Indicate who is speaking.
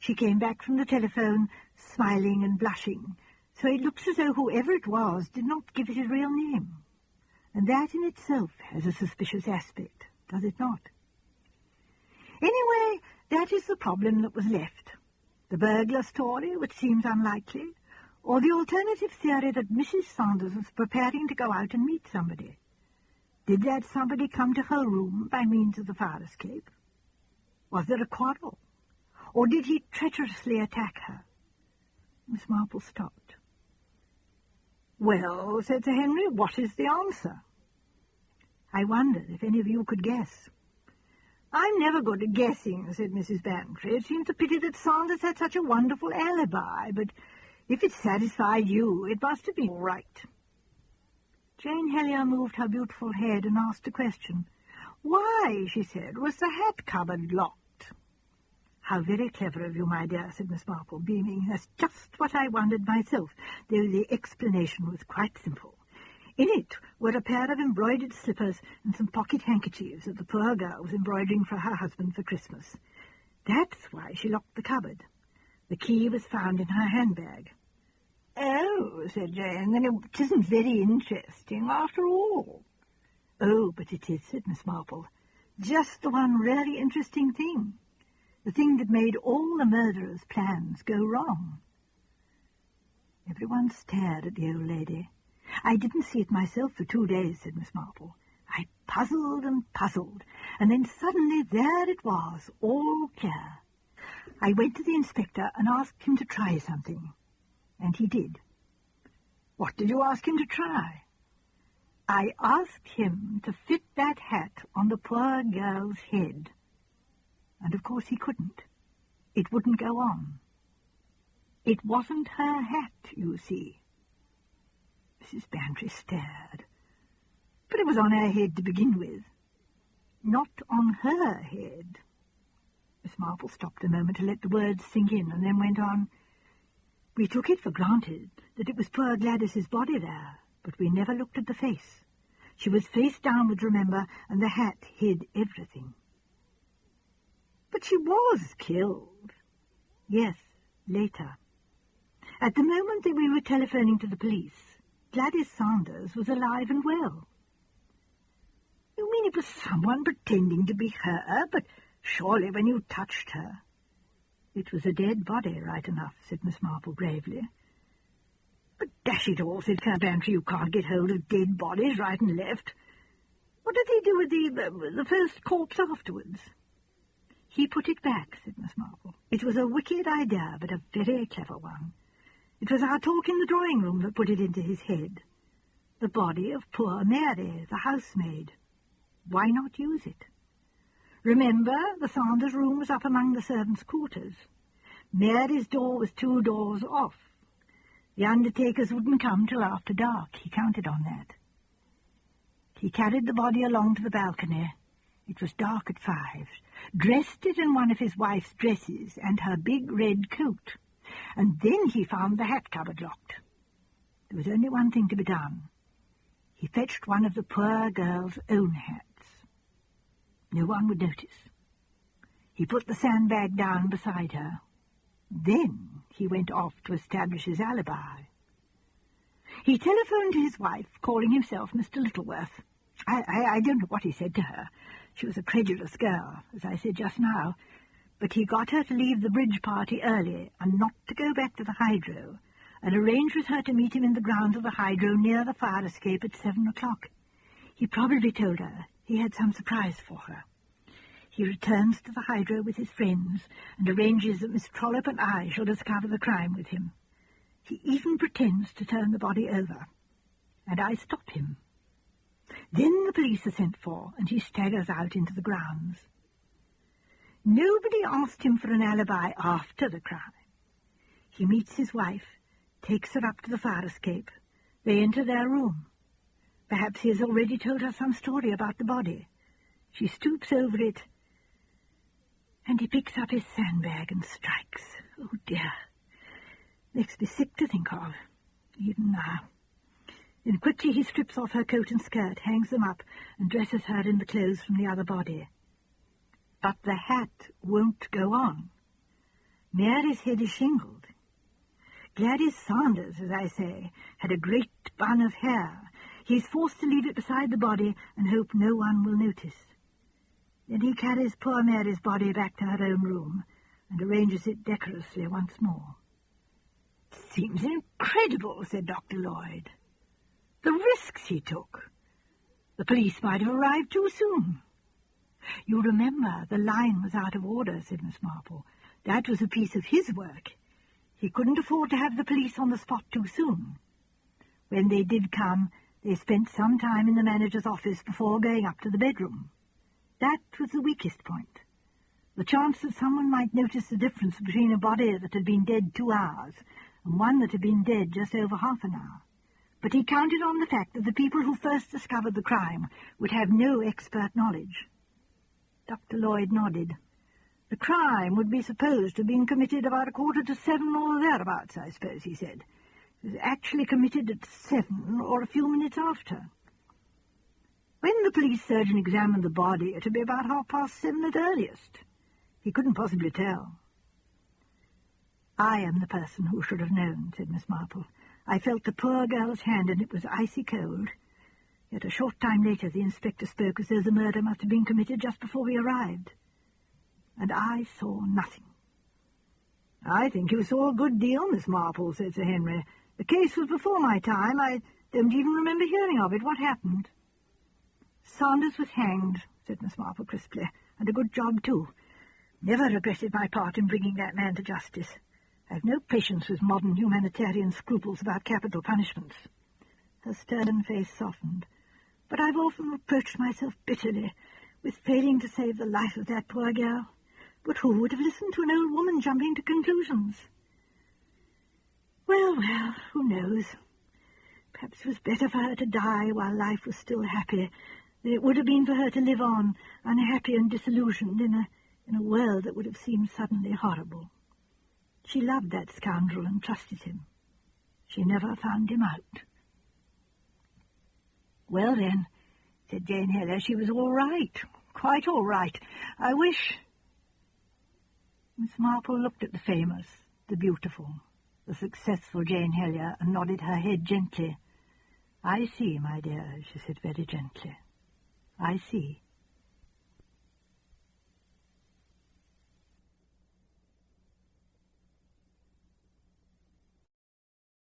Speaker 1: She came back from the telephone, smiling and blushing, so it looks as though whoever it was did not give it a real name. And that in itself has a suspicious aspect, does it not? Anyway, that is the problem that was left. The burglar story, which seems unlikely, or the alternative theory that Mrs. Saunders was preparing to go out and meet somebody. Did that somebody come to her room by means of the fire escape? Was there a quarrel? Or did he treacherously attack her? Miss Marple stopped. "Well," said Sir Henry, "what is the answer?" "I wondered if any of you could guess." "I'm never good at guessing," said Mrs. Bantrys. "It seems a pity that Saunders had such a wonderful alibi, but if it satisfied you, it must have been all right." Jane Helier moved her beautiful head and asked a question. "Why," she said, "was the hat cupboard locked?" "How very clever of you, my dear," said Miss Marple, beaming. "That's just what I wondered myself, though the explanation was quite simple. In it were a pair of embroidered slippers and some pocket handkerchiefs that the poor girl was embroidering for her husband for Christmas. That's why she locked the cupboard. The key was found in her handbag." "Oh," said Jane, "then it isn't very interesting after all." "Oh, but it is," said Miss Marple. "Just the one really interesting thing. The thing that made all the murderer's plans go wrong." Everyone stared at the old lady. "I didn't see it myself for 2 days," said Miss Marple. "I puzzled and puzzled, and then suddenly there it was, all clear. I went to the inspector and asked him to try something, and he did." "What did you ask him to try?" "I asked him to fit that hat on the poor girl's head. And of course he couldn't. It wouldn't go on. It wasn't her hat, you see." Mrs. Bantry stared. "But it was on her head to begin with." "Not on her head." Miss Marple stopped a moment to let the words sink in, and then went on. "We took it for granted that it was poor Gladys's body there, but we never looked at the face. She was face downward, remember, and the hat hid everything." "But she was killed." "Yes, later. At the moment that we were telephoning to the police, Gladys Saunders was alive and well." "You mean it was someone pretending to be her? But surely when you touched her—" "It was a dead body, right enough," said Miss Marple gravely. "But dash it all," said Colonel Bantry, "you can't get hold of dead bodies right and left. What did he do with the first corpse afterwards?" "He put it back," said Miss Marple. "It was a wicked idea, but a very clever one. It was our talk in the drawing-room that put it into his head. The body of poor Mary, the housemaid. Why not use it? Remember, the Saunders' room was up among the servants' quarters. Mary's door was 2 doors off. The undertakers wouldn't come till after dark. He counted on that. He carried the body along to the balcony. It was dark at 5, dressed it in one of his wife's dresses and her big red coat, and then he found the hat cupboard locked. There was only one thing to be done. He fetched one of the poor girl's own hats. No one would notice. He put the sandbag down beside her. Then he went off to establish his alibi. He telephoned to his wife, calling himself Mr. Littleworth. I don't know what he said to her. She was a credulous girl, as I said just now, but he got her to leave the bridge party early and not to go back to the hydro, and arranged with her to meet him in the grounds of the hydro near the fire escape at 7 o'clock. He probably told her he had some surprise for her. He returns to the hydro with his friends and arranges that Miss Trollope and I shall discover the crime with him. He even pretends to turn the body over, and I stop him. Then the police are sent for, and he staggers out into the grounds. Nobody asked him for an alibi after the crime. He meets his wife, takes her up to the fire escape. They enter their room. Perhaps he has already told her some story about the body. She stoops over it, and he picks up his sandbag and strikes. Oh, dear. Makes me sick to think of, even now. Then quickly he strips off her coat and skirt, hangs them up, and dresses her in the clothes from the other body. But the hat won't go on. Mary's head is shingled. Gladys Sanders, as I say, had a great bun of hair. He is forced to leave it beside the body and hope no one will notice. Then he carries poor Mary's body back to her own room and arranges it decorously once more. "Seems incredible," said Dr. Lloyd. "The risks he took. The police might have arrived too soon." "You remember, the line was out of order," said Miss Marple. "That was a piece of his work. He couldn't afford to have the police on the spot too soon. When they did come, they spent some time in the manager's office before going up to the bedroom. That was the weakest point. The chance that someone might notice the difference between a body that had been dead 2 hours and one that had been dead just over half an hour. But he counted on the fact that the people who first discovered the crime would have no expert knowledge." Dr. Lloyd nodded. "The crime would be supposed to have been committed about 6:45 or thereabouts, I suppose," he said. "It was actually committed at 7 or a few minutes after. When the police surgeon examined the body, it would be about 7:30 at earliest. He couldn't possibly tell." "I am the person who should have known," said Miss Marple. "I felt the poor girl's hand, and it was icy cold. Yet a short time later the inspector spoke as though the murder must have been committed just before we arrived. And I saw nothing." "I think you saw a good deal, Miss Marple," said Sir Henry. "The case was before my time. I don't even remember hearing of it. What happened?" "Sanders was hanged," said Miss Marple crisply, "and a good job, too. Never regretted my part in bringing that man to justice. I've no patience with modern humanitarian scruples about capital punishments." Her stern face softened. "But I've often reproached myself bitterly with failing to save the life of that poor girl. But who would have listened to an old woman jumping to conclusions? Well, who knows? Perhaps it was better for her to die while life was still happy than it would have been for her to live on, unhappy and disillusioned, in a world that would have seemed suddenly horrible. She loved that scoundrel and trusted him. She never found him out." "Well, then," said Jane Heller, "she was all right, quite all right. I wish—" Miss Marple looked at the famous, the beautiful, the successful Jane Heller and nodded her head gently. "I see, my dear," she said very gently. "I see."